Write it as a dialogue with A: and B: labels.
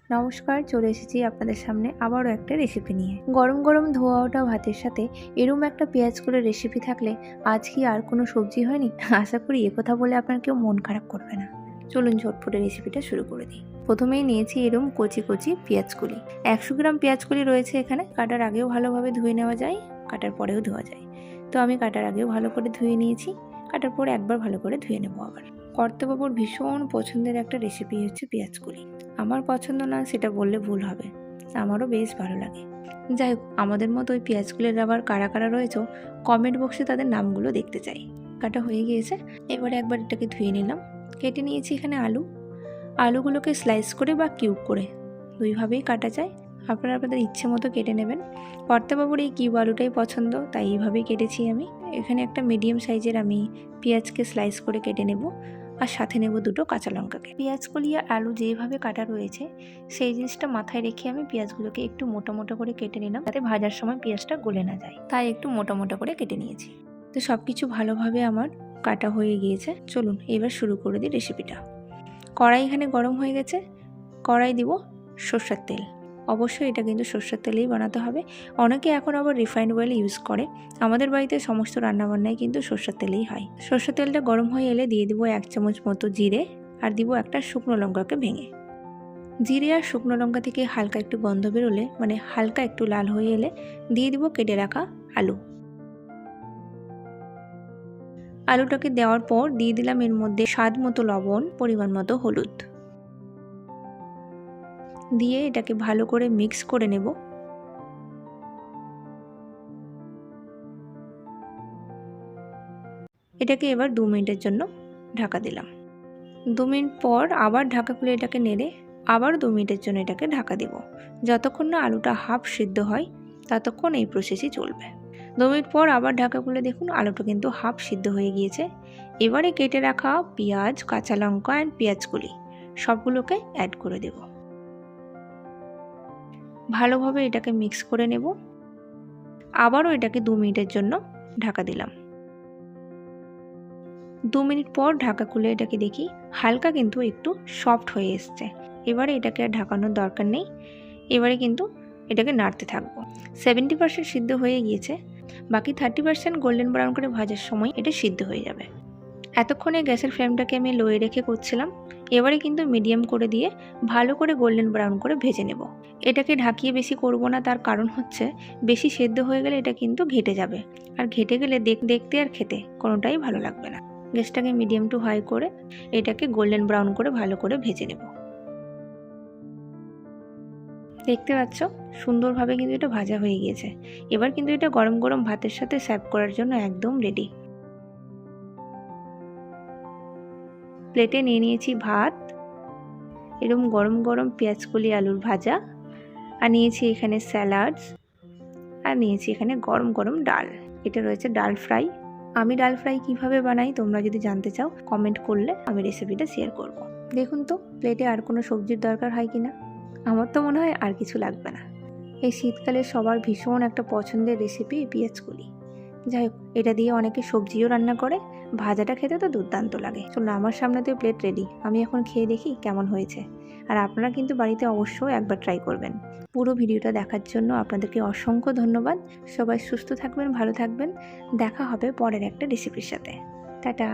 A: নমস্কার, চলে এসেছি আপনাদের সামনে আবারও একটা রেসিপি নিয়ে। গরম গরম ধোয়া ওঠা ভাতের সাথে এরম একটা পেঁয়াজ করে রেসিপি থাকলে আজ কি আর কোনো সবজি হয়নি? আশা করি কথা বলে আপনার কেউ মন খারাপ করবে না। চলুন ঝটপটে রেসিপিটা শুরু করে দিই। প্রথমেই নিয়েছি এরম কচি কচি পেঁয়াজকলি। 100 গ্রাম পেঁয়াজকলি রয়েছে এখানে। কাটার আগেও ভালোভাবে ধুয়ে নেওয়া যায়, কাটার পরেও ধোয়া যায়। তো আমি কাটার আগেও ভালো করে ধুয়ে নিয়েছি, কাটার পরে একবার ভালো করে ধুয়ে নেবো আবার। কর্তাবাবুর ভীষণ পছন্দের একটা রেসিপি হচ্ছে পেঁয়াজকলি। আমার পছন্দ না সেটা বললে ভুল হবে, আমারও বেশ ভালো লাগে। যাই হোক, আমাদের মতো ওই পেঁয়াজগুলির আবার কারা কারা রয়েছে কমেন্ট বক্সে তাদের নামগুলো দেখতে চাই। কাটা হয়ে গিয়েছে, এবারে একবার এটাকে ধুয়ে নিলাম। কেটে নিয়েছি এখানে আলুগুলোকে স্লাইস করে বা কিউব করে দুইভাবেই কাটা যায়, আপনারা আপনাদের ইচ্ছে মতো কেটে নেবেন। কর্তাবাবুর এই কিউব আলুটাই পছন্দ, তাই এইভাবেই কেটেছি আমি। এখানে একটা মিডিয়াম সাইজের আমি পেঁয়াজকে স্লাইস করে কেটে নেব, আর সাথে নেব দুটো কাঁচা লঙ্কাকে। পেঁয়াজকলি আর আলু যেভাবে কাটা রয়েছে সেই জিনিসটা মাথায় রেখে আমি পেঁয়াজগুলোকে একটু মোটা মোটা করে কেটে নিলাম, যাতে ভাজার সময় পেঁয়াজটা গলে না যায়, তাই একটু মোটা মোটা করে কেটে নিয়েছি। তো সব কিছু ভালোভাবে আমার কাটা হয়ে গিয়েছে। চলুন এবার শুরু করে দিই রেসিপিটা। কড়াই এখানে গরম হয়ে গেছে, কড়াই দিব সর্ষের তেল। অবশ্যই এটা কিন্তু সর্ষের তেলেই বানাতে হবে। অনেকে এখন আবার রিফাইন্ড অয়েল ইউজ করে, আমাদের বাড়িতে সমস্ত রান্নাবান্নাই কিন্তু সর্ষের তেলেই হয়। সর্ষের তেলটা গরম হয়ে এলে দিয়ে দিব 1 চামচ মতো জিরে, আর দিব একটা শুকনো লঙ্কাকে ভেঙে। জিরে আর শুকনো লঙ্কা থেকে হালকা একটু গন্ধ বেরোলে, মানে হালকা একটু লাল হয়ে এলে দিয়ে দিব কেটে রাখা আলু। আলুটাকে দেওয়ার পর দিয়ে দিলাম এর মধ্যে স্বাদ মতো লবণ, পরিমাণ মতো হলুদ দিয়ে এটাকে ভালো করে মিক্স করে নেব। এটাকে এবার 2 মিনিটের জন্য ঢাকা দিলাম। 2 মিনিট পর আবার ঢাকা খুলে এটাকে নেড়ে আবার 2 মিনিটের জন্য এটাকে ঢাকা দেব। যতক্ষণ না আলুটা হাফ সিদ্ধ হয় ততক্ষণ এই প্রসেসই চলবে। 2 মিনিট পর আবার ঢাকা খুলে দেখুন আলুটা কিন্তু হাফ সিদ্ধ হয়ে গিয়েছে। এবারে কেটে রাখা পেঁয়াজ, কাঁচা লঙ্কা অ্যান্ড পেঁয়াজকলি সবগুলোকে অ্যাড করে দেব। ভালোভাবে এটাকে মিক্স করে নেব। আবারও এটাকে 2 মিনিটের জন্য ঢাকা দিলাম। 2 মিনিট পর ঢাকা খুলে এটাকে দেখি হালকা কিন্তু একটু সফট হয়ে এসছে। এবারে এটাকে আর ঢাকানোর দরকার নেই, এবারে কিন্তু এটাকে নাড়তে থাকবো। 70% সিদ্ধ হয়ে গিয়েছে, বাকি 30% গোল্ডেন ব্রাউন করে ভাজার সময় এটা সিদ্ধ হয়ে যাবে। এতক্ষণে গ্যাসের ফ্লেমটাকে আমি লোয়ে রেখে করছিলাম, এবারে কিন্তু মিডিয়াম করে দিয়ে ভালো করে গোল্ডেন ব্রাউন করে ভেজে নেব। এটাকে ঢাকিয়ে বেশি করব না, তার কারণ হচ্ছে বেশি সেদ্ধ হয়ে গেলে এটা কিন্তু ঘেটে যাবে, আর ঘেটে গেলে দেখতে আর খেতে কোনোটাই ভালো লাগবে না। গ্যাসটাকে মিডিয়াম টু হাই করে এটাকে গোল্ডেন ব্রাউন করে ভালো করে ভেজে নেব। দেখতে পাচ্ছ সুন্দরভাবে কিন্তু এটা ভাজা হয়ে গিয়েছে। এবার কিন্তু এটা গরম গরম ভাতের সাথে সার্ভ করার জন্য একদম রেডি। প্লেটে নিয়ে নিয়েছি ভাত, এরকম গরম গরম পেঁয়াজকলি আলুর ভাজা, আর নিয়েছি এখানে স্যালাডস, আর নিয়েছি এখানে গরম গরম ডাল। এটা রয়েছে ডাল ফ্রাই। আমি ডাল ফ্রাই কিভাবে বানাই তোমরা যদি জানতে চাও কমেন্ট করলে আমি রেসিপিটা শেয়ার করব। দেখুন তো প্লেটে আর কোনো সবজির দরকার হয় কিনা, আমার তো মনে হয় আর কিছু লাগবে না। এই শীতকালে সবার ভীষণ একটা পছন্দের রেসিপি পেঁয়াজকলি। যাই হোক, এটা দিয়ে অনেকে সবজিও রান্না করে, ভাজাটা খেতে তো দুর্দান্ত লাগে। চলুন আমার সামনে তো প্লেট রেডি, আমি এখন খেয়ে দেখি কেমন হয়েছে। আর আপনারা কিন্তু বাড়িতে অবশ্যই একবার ট্রাই করবেন। পুরো ভিডিওটা দেখার জন্য আপনাদেরকে অসংখ্য ধন্যবাদ। সবাই সুস্থ থাকবেন, ভালো থাকবেন। দেখা হবে পরের একটা রেসিপির সাথে। টাটা।